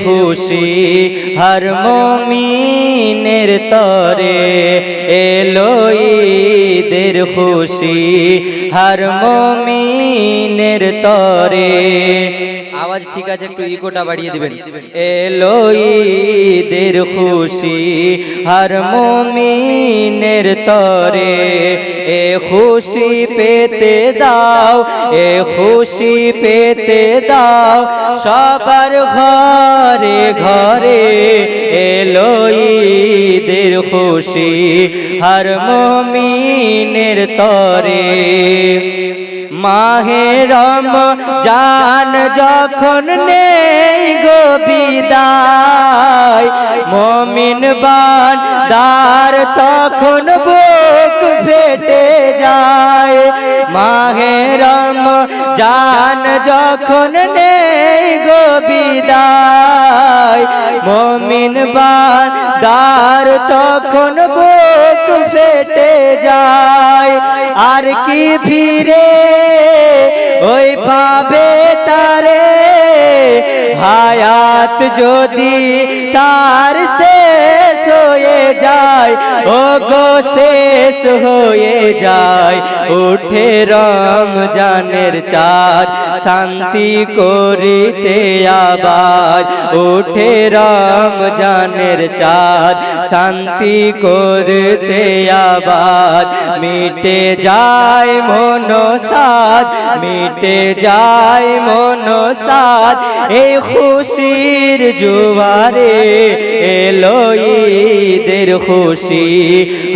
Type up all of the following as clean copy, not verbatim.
খুশি হর মুমিনের তরে এলো ঈদের খুশি হর মুমিনের তরে। আওয়াজ ঠিক আছে, একটু ইকোটা বাড়িয়ে দিবেন। এলো ঈদের খুশি হর মুমিনের তরে, এ খুশি পেতে দাও, এ খুশি পেতে দাও সবার ঘরে ঘরে। এলো ঈদের খুশি হর মুমিনের তরে। মাহে রমজান যখন নেই গো বিদায়, মুমিন বান্দার তখন বুক ফেটে যায়। মাহে রমজান যখন নেই গো বিদায়, মুমিন বান্দার তখন বুক ফেটে যায়। আর কি ফিরে ওই পাবে তারে, হায়াত যদি তার শেষ হয়ে যায়, ও গো শেষ হয়ে যায়। উঠে রমজানের চাঁদ শান্তি করিতে আবার, উঠে রমজানের চাঁদ শান্তি করতে আবার। মিটে যায় মনসাদ, মিটে যায় মনসাদ এই খুশির জোয়ারে। এলো ঈদের খুশি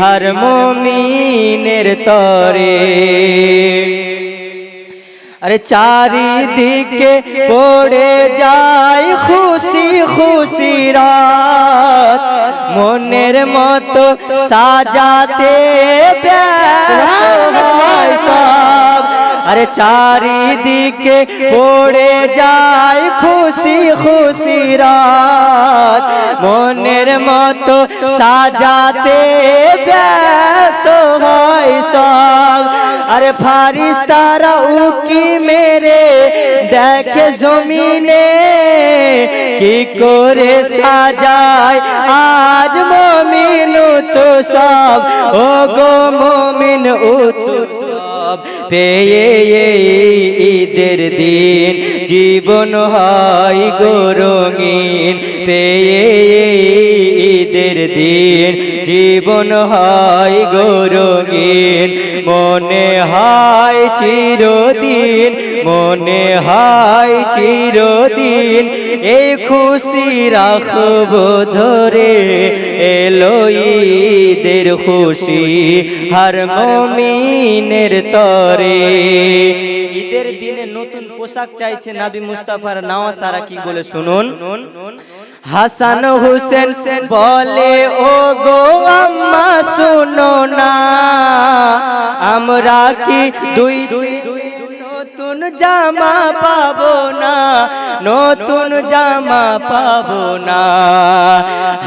হর মুমিনের তরে। আরে চারিদিকে পড়ে যায় খুশি খুশি রাত, মনের মতো সাজাতে ব্যস্ত হয় সব। আরে চারিদিকে পড়ে যায় খুশি খুশি রাত, মনের মতো সাজাতে ব্যস্ত হয় সব। আরে ফারিস্তারা উকি মেরে দেখে জমিনে, কি করে সাজায় আজ মুমিন তো সব। ও গো মুমিন তো সব, পেয়ে ঈদের দিন জীবন হয় গো রঙিন। পেয়ে ঈদের দিন জীবন হয় গো রঙিন। মনে হয় চিরদিন, মনে হয় চিরদিন এই খুশি রাখবো ধরে। এলো ঈদের খুশি হর মুমিনের তরে। ঈদের দিনে নতুন পোশাক চাইছে নবী মুস্তাফার নওয়াসারা কি বলে শুনুন। হাসান হোসেন বলে ও গো আম্মা শুনো না, আমরা কি দুই নতুন জামা পাবো না, নতুন জামা পাবো না।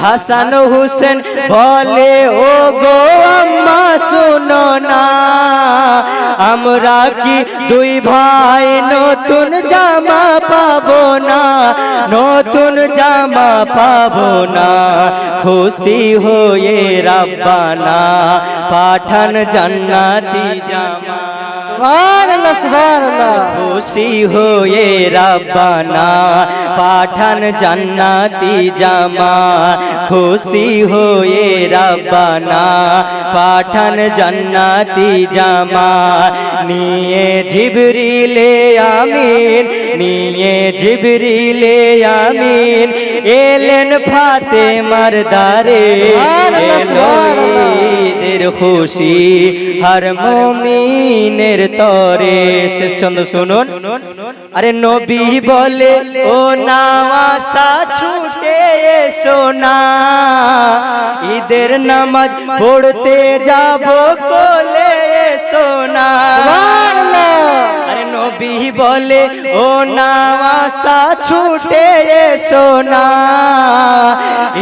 হাসান হোসেন বলে ও গো আম্মা শুনো না, আমরা কি দুই ভাই নতুন জামা পাবো না, নতুন জামা পাবো না। খুশি হয়ে রাব্বানা পাঠান জান্নাতি জামা। সুবহানাল্লাহ সুবহানাল্লাহ। খুশি হয়ে রাব্বানা পাঠান জান্নাতি জামা, খুশি হয়ে রাব্বানা পাঠান জান্নাতি জামা। নিয়ে জিবরিলে আমিন, নিয়ে জিবরিলে আমিন এলেন ফাতেমার দারে। ঈদের খুশি হর মুমিনের তরে। শেষ ছন্দ শুনুন। আরে নবী বলে ও নামাজা ছুটে এসো না, ঈদের নামাজ পড়তে যাব কোলে এসো না। আরে নবী নবী বলে ও নামাসা ছুটে এসো না,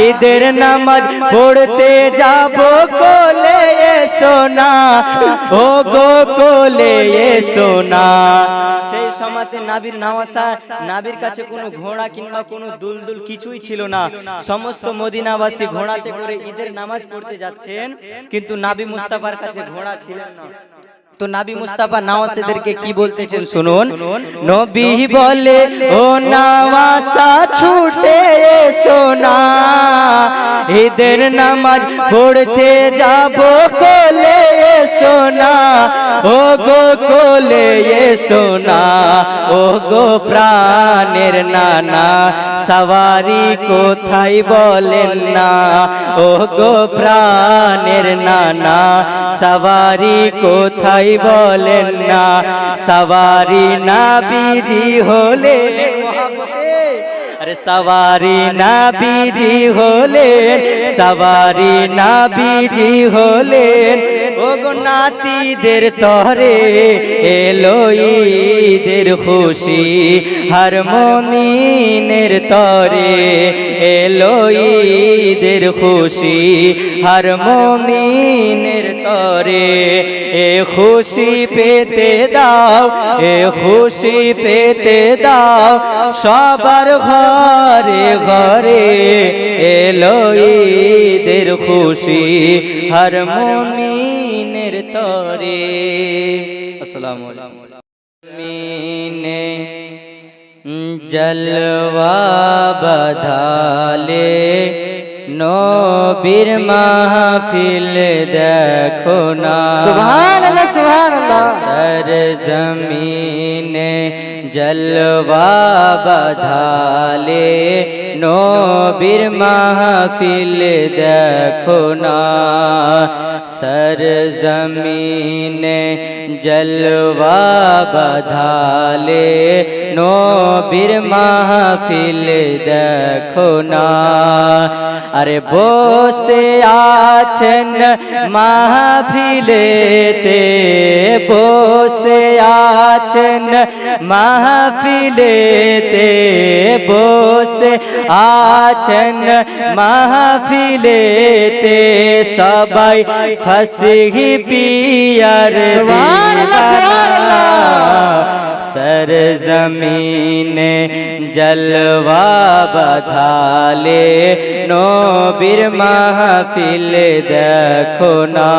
ঈদের নামাজ পড়তে যাব কোলে এসো না, ও গো কোলে এসো না। সেই সময়তে নাবির নামাসা, নাবির কাছে কোনো ঘোড়া কিংবা কোনো দুলদুল কিছুই ছিল না। সমস্ত মদিনাবাসী ঘোড়াতে করে ঈদের নামাজ পড়তে যাচ্ছেন, কিন্তু নাবি মুস্তাফার কাছে ঘোড়া ছিলেন না। তো নবী মুস্তাফা নওয়াসীদেরকে কি বলতেছেন শুনুন। নবী বলে ও নওয়াসা ছুটে এসো না, ঈদের নামাজ পড়তে যাব কোলে এসো না, ও গো কোলে এসো না, ও গো প্রাণের নানা সওয়ারি কোথায় বলেন না, ও গো প্রাণের নানা সওয়ারি কোথায় বলেন না, সওয়ারি নবীজি হলে अरे सवारी नबीजी होलेन, सवारी नबीजी होलेन, ओ गो नातीदेर तोरे एलो ईदेर खुशी, हर मोमिनेर तोरे एलो ईदेर खुशी, हर मोमिनेर तोरे ए खुशी पेते दाओ, ए खुशी पेते दाओ सबार घरे घरे एलो ईदेर खुशी, हर मोमिनेर तोरे। अस्सलामु अलैकुम। मीने जलवा बधाले नबीर महफिल देखो ना, सुभान अल्लाह सुभान अल्लाह। सरजमीने जलवा बधाले नबीर महफिल देखो ना, सरजमीने जलवा बधाले नबीर महफिल देखो ना। अरे বসে আছেন মাহফিলেতে, বসে আছেন মাহফিলেতে, বসে আছেন মাহফিলেতে, সবাই ফসহি পিয়ার দিওয়ানা, सरजमीने जलवा बधाले नबीर महफिल देखो ना,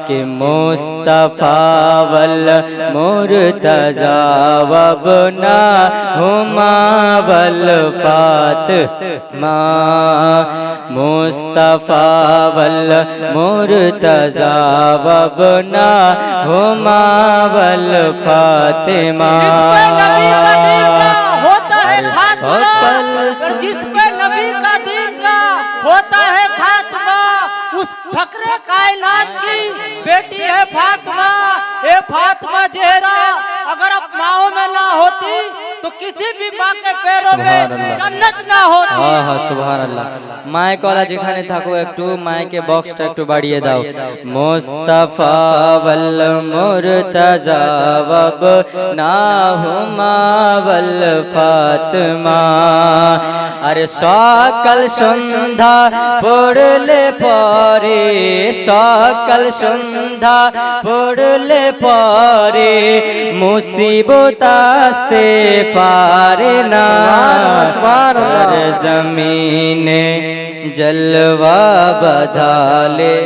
कि मुस्तफा वल मुर्तजा वबना हुमा वल फातिमा, मुस्तफा वल मुर्तजा वबना हुमा वल फातिमा। होता है खात्मा, जिस पे नबी का दीन का होता है खात्मा, उस फकरे कायनात की बेटी है फातिमा। ये फातिमा जहरा अगर अब माओ में ना होती तो किसी भी माँ के पैरों में जन्नत ना होती। हाँ सुभान अल्लाह। माय कला जेखाने थाको एकटू माय के बॉक्सटा एकटू बाड़िए दाओ। मुस्तफा वल मुर्तजा वबना हुमा वल फातिमा। अरे सकल सन्ध्या पड़ले परे, सकल सन्ध्या पड़ले परे, मुसीबत आस्ते पारे ना, सरजमीने जलवा बधाले।